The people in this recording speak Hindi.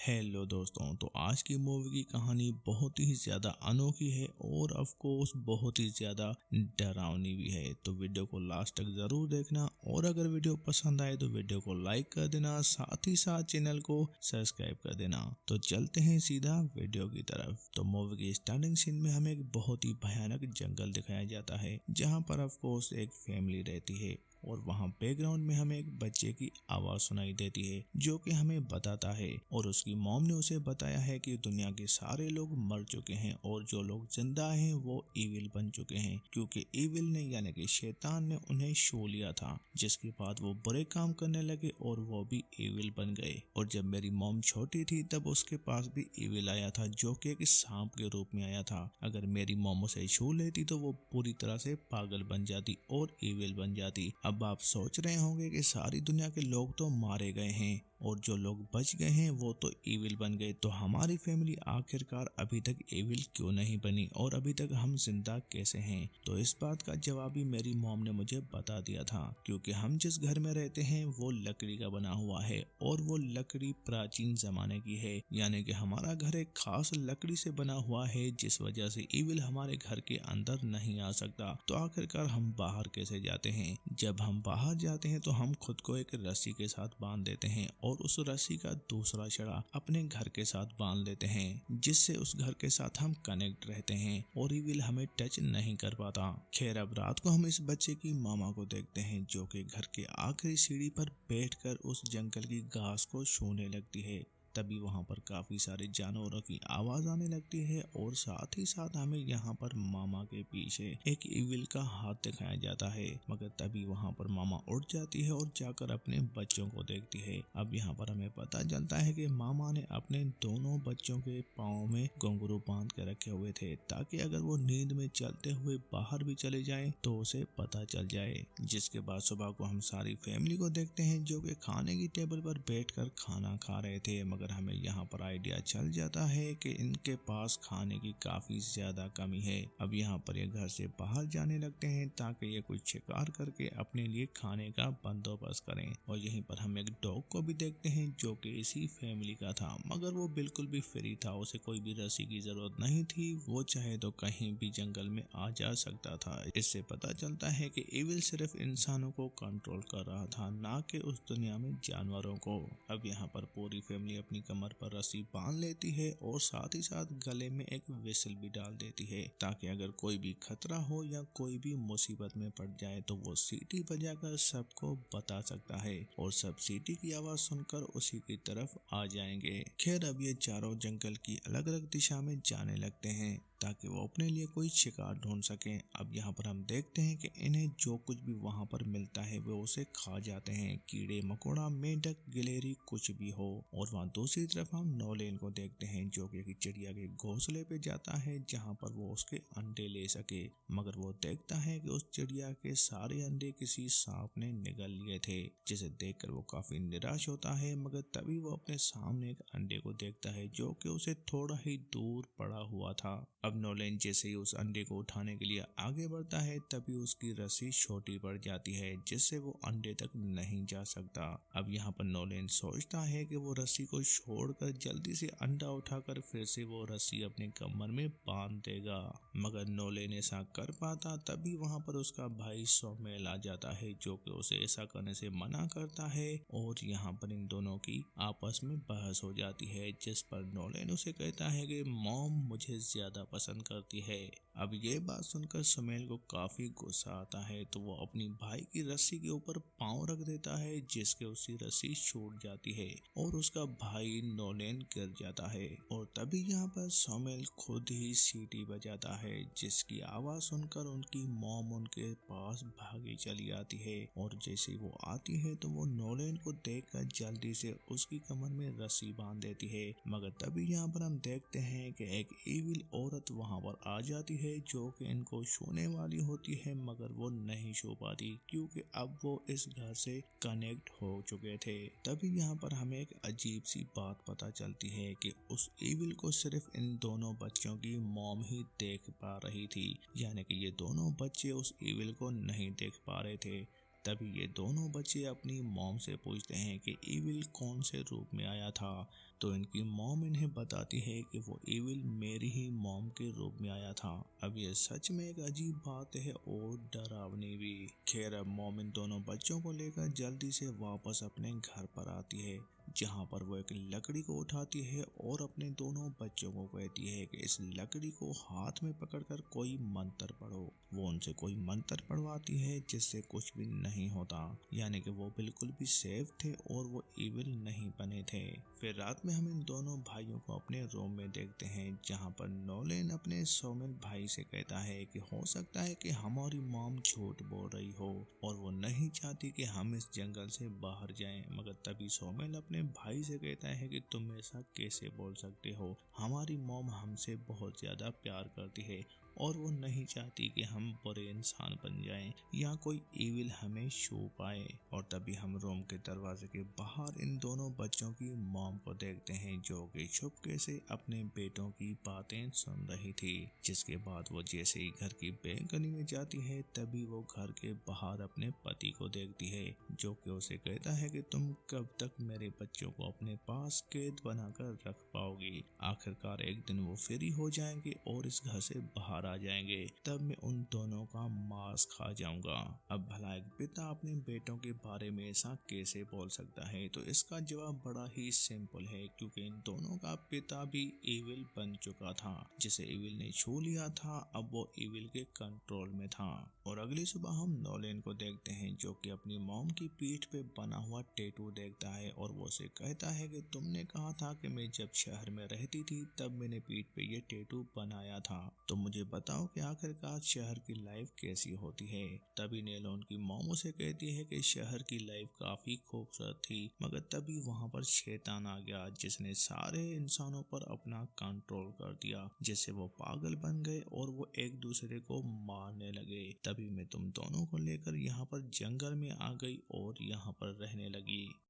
हेलो दोस्तों, तो आज की मूवी की कहानी बहुत ही ज़्यादा अनोखी है और ऑफ कोर्स बहुत ही ज़्यादा डरावनी भी है। तो वीडियो को लास्ट तक ज़रूर देखना और अगर वीडियो पसंद आए तो वीडियो को लाइक कर देना, साथ ही साथ चैनल को सब्सक्राइब कर देना। तो चलते हैं सीधा वीडियो की तरफ। तो मूवी की स्टार्टिंग सीन में हमें एक बहुत ही भयानक जंगल दिखाया जाता है जहाँ पर ऑफ कोर्स एक फैमिली रहती है और वहाँ बैकग्राउंड में हमें एक बच्चे की आवाज़ सुनाई देती है जो कि हमें बताता है और उसकी मॉम ने उसे बताया है कि दुनिया के सारे लोग मर चुके हैं और जो लोग जिंदा हैं वो ईविल बन चुके हैं, क्योंकि ईविल ने यानी कि शैतान ने उन्हें छू लिया था, जिसके बाद वो बुरे काम करने लगे और वो भी ईविल बन गए। और जब मेरी मॉम छोटी थी तब उसके पास भी ईविल आया था जो कि एक सांप के रूप में आया था। अगर मेरी मॉम उसे छू लेती तो वो पूरी तरह से पागल बन जाती और ईविल बन जाती। अब आप सोच रहे होंगे कि सारी दुनिया के लोग तो मारे गए हैं और जो लोग बच गए हैं वो तो ईविल बन गए, तो हमारी फैमिली आखिरकार अभी तक ईविल क्यों नहीं बनी और अभी तक हम जिंदा कैसे हैं? तो इस बात का जवाब भी मेरी मॉम ने मुझे बता दिया था, क्योंकि हम जिस घर में रहते हैं वो लकड़ी का बना हुआ है और वो लकड़ी प्राचीन जमाने की है, यानी कि हमारा घर एक खास लकड़ी से बना हुआ है, जिस वजह से ईविल हमारे घर के अंदर नहीं आ सकता। तो आखिरकार हम बाहर कैसे जाते हैं? जब हम बाहर जाते हैं तो हम खुद को एक रस्सी के साथ बांध देते हैं और उस रस्सी का दूसरा छड़ा अपने घर के साथ बांध लेते हैं, जिससे उस घर के साथ हम कनेक्ट रहते हैं और ईविल हमें टच नहीं कर पाता। खैर, अब रात को हम इस बच्चे की मामा को देखते हैं जो कि घर के आखिरी सीढ़ी पर बैठकर उस जंगल की घास को छूने लगती है। तभी वहां पर काफी सारे जानवरों की आवाज आने लगती है और साथ ही साथ हमें यहाँ पर मामा के पीछे एक ईविल का हाथ दिखाया जाता है, मगर तभी वहां पर मामा उठ जाती है और जाकर अपने बच्चों को देखती है। अब यहाँ पर हमें पता चलता है कि मामा ने अपने दोनों बच्चों के पाँव में घुंघरू बांध के रखे हुए थे, ताकि अगर वो नींद में चलते हुए बाहर भी चले जाए तो उसे पता चल जाए। जिसके बाद सुबह को हम सारी फैमिली को देखते हैं जो कि खाने की टेबल पर बैठकर खाना खा रहे थे, मगर हमें यहाँ पर आइडिया चल जाता है कि इनके पास खाने की काफी ज्यादा कमी है। अब यहाँ पर ये घर से बाहर जाने लगते हैं ताकि ये कुछ शिकार करके अपने लिए खाने का बंदोबस्त करें। और यहीं पर हम एक डॉग को भी देखते हैं जो कि इसी फैमिली का था, मगर वो बिल्कुल भी फ्री था, उसे कोई भी रस्सी की जरूरत नहीं थी, वो चाहे तो कहीं भी जंगल में आ जा सकता था। इससे पता चलता है कि ईविल सिर्फ इंसानों को कंट्रोल कर रहा था, ना कि उस दुनिया में जानवरों को। अब यहाँ पर पूरी फैमिली अपनी कमर पर रस्सी बांध लेती है और साथ ही साथ गले में एक विसल भी डाल देती है, ताकि अगर कोई भी खतरा हो या कोई भी मुसीबत में पड़ जाए तो वो सीटी बजाकर सबको बता सकता है और सब सीटी की आवाज सुनकर उसी की तरफ आ जाएंगे। खैर, अब ये चारों जंगल की अलग अलग दिशा में जाने लगते हैं ताकि वो अपने लिए कोई शिकार ढूंढ सकें। अब यहाँ पर हम देखते हैं कि इन्हें जो कुछ भी वहाँ पर मिलता है वो उसे खा जाते हैं, कीड़े मकोड़ा, मेंढक, गिलहरी, कुछ भी हो। और वहाँ दूसरी तरफ हम नौलेन को देखते हैं जो कि एक चिड़िया के घोंसले पे जाता है जहाँ पर वो उसके अंडे ले सके, मगर वो देखता है कि उस चिड़िया के सारे अंडे किसी सांप ने निगल लिए थे, जिसे देखकर वो काफी निराश होता है। मगर तभी वो अपने सामने एक अंडे को देखता है जो कि उसे थोड़ा ही दूर पड़ा हुआ था। अब नोलेन जैसे ही उस अंडे को उठाने के लिए आगे बढ़ता है तभी उसकी रस्सी छोटी पड़ जाती है, जिससे वो अंडे तक नहीं जा सकता। अब यहाँ पर नोलेन सोचता है कि वो रस्सी को छोड़कर जल्दी से अंडा उठाकर फिर से वो रस्सी अपने कमर में बांध देगा, मगर नोलेन ऐसा कर पाता तभी वहाँ पर उसका भाई सोमेल आ जाता है जो कि उसे ऐसा करने से मना करता है और यहाँ पर इन दोनों की आपस में बहस हो जाती है, जिस पर नोलेन उसे कहता है कि मॉम मुझे ज्यादा पसंद करती है। अब ये बात सुनकर सुमेल को काफी गुस्सा आता है, तो वो अपनी भाई की रस्सी के ऊपर पांव रख देता है, जिसके उसकी रस्सी छूट जाती है और उसका भाई नोलेन गिर जाता है। और तभी यहाँ पर सुमेल खुद ही सीटी बजाता है, जिसकी आवाज सुनकर उनकी मॉम उनके पास भागी चली आती है और जैसे वो आती है तो वो नोलेन को देखकर जल्दी से उसकी कमर में रस्सी बांध देती है। मगर तभी यहाँ पर हम देखते हैं कि एक ईविल औरत वहां पर आ जाती है जो कि इनको छूने वाली होती है, मगर वो नहीं छू पाती क्योंकि अब वो इस घर से कनेक्ट हो चुके थे। तभी यहाँ पर हमें एक अजीब सी बात पता चलती है कि उस ईविल को सिर्फ इन दोनों बच्चों की मॉम ही देख पा रही थी, यानी कि ये दोनों बच्चे उस ईविल को नहीं देख पा रहे थे। तभी ये दोनों बच्चे अपनी मॉम से पूछते हैं कि इविल कौन से रूप में आया था। तो इनकी मॉम इन्हें बताती है कि वो इविल मेरी ही मॉम के रूप में आया था। अब ये सच में एक अजीब बात है और डरावनी भी। खैर, अब मॉम इन दोनों बच्चों को लेकर जल्दी से वापस अपने घर पर आती है, जहाँ पर वो एक लकड़ी को उठाती है और अपने दोनों बच्चों को कहती है कि इस लकड़ी को हाथ में पकड़कर कोई मंत्र पढ़ो। वो उनसे कोई मंत्र पढ़वाती है जिससे कुछ भी नहीं होता, यानी कि वो बिल्कुल भी सेफ थे और वो इविल नहीं बने थे। फिर रात में हम इन दोनों भाइयों को अपने रूम में देखते हैं, जहाँ पर नोलेन अपने सोमेल भाई से कहता है कि हो सकता है कि हमारी मॉम झूठ बोल रही हो और वो नहीं चाहती कि हम इस जंगल से बाहर जाएं। मगर तभी सोमेल अपने भाई से कहता है कि तुम ऐसा कैसे बोल सकते हो, हमारी मॉम हमसे बहुत ज्यादा प्यार करती है और वो नहीं चाहती कि हम बुरे इंसान बन जाएं या कोई इविल हमें छू पाए। और तभी हम रूम के दरवाजे के बाहर इन दोनों बच्चों की मॉम को देखते हैं, जो कि चुपके से अपने बेटों की बातें सुन रही थी। जिसके बाद वो जैसे ही घर की बेलकनी में जाती है, तभी वो घर के बाहर अपने पति को देखती है, जो कि उसे कहता है कि तुम कब तक मेरे बच्चों को अपने पास कैद बनाकर रख पाओगी। आखिरकार एक दिन वो फ्री हो जाएंगे और इस घर से बाहर आ जाएंगे, तब मैं उन दोनों का मांस खा जाऊंगा। अब भला एक पिता अपने बेटों के बारे में ऐसा कैसे बोल सकता है? तो इसका जवाब बड़ा ही सिंपल है, क्योंकि इन दोनों का पिता भी इविल बन चुका था। जिसे इविल ने छू लिया था, अब वो इविल के कंट्रोल में था। और अगली सुबह हम नोलेन को देखते हैं, जो कि अपनी मॉम की पीठ पे बना हुआ टैटू देखता है और वो उसे कहता है कि तुमने कहा था कि मैं जब शहर में रहती थी तब मैंने पीठ पे ये टैटू बनाया था, तो मुझे बताओ कि आखिरकार शहर की लाइफ कैसी होती है। तभी नेलोन की मॉम उसे कहती है कि शहर की लाइफ काफी खूबसूरत थी, मगर तभी वहाँ पर शैतान आ गया, जिसने सारे इंसानों पर अपना कंट्रोल कर दिया, जिससे वो पागल बन गए और वो एक दूसरे को मारने लगे। तभी मैं तुम दोनों को लेकर यहाँ पर जंगल में आ गई और यहाँ पर रहने लगी।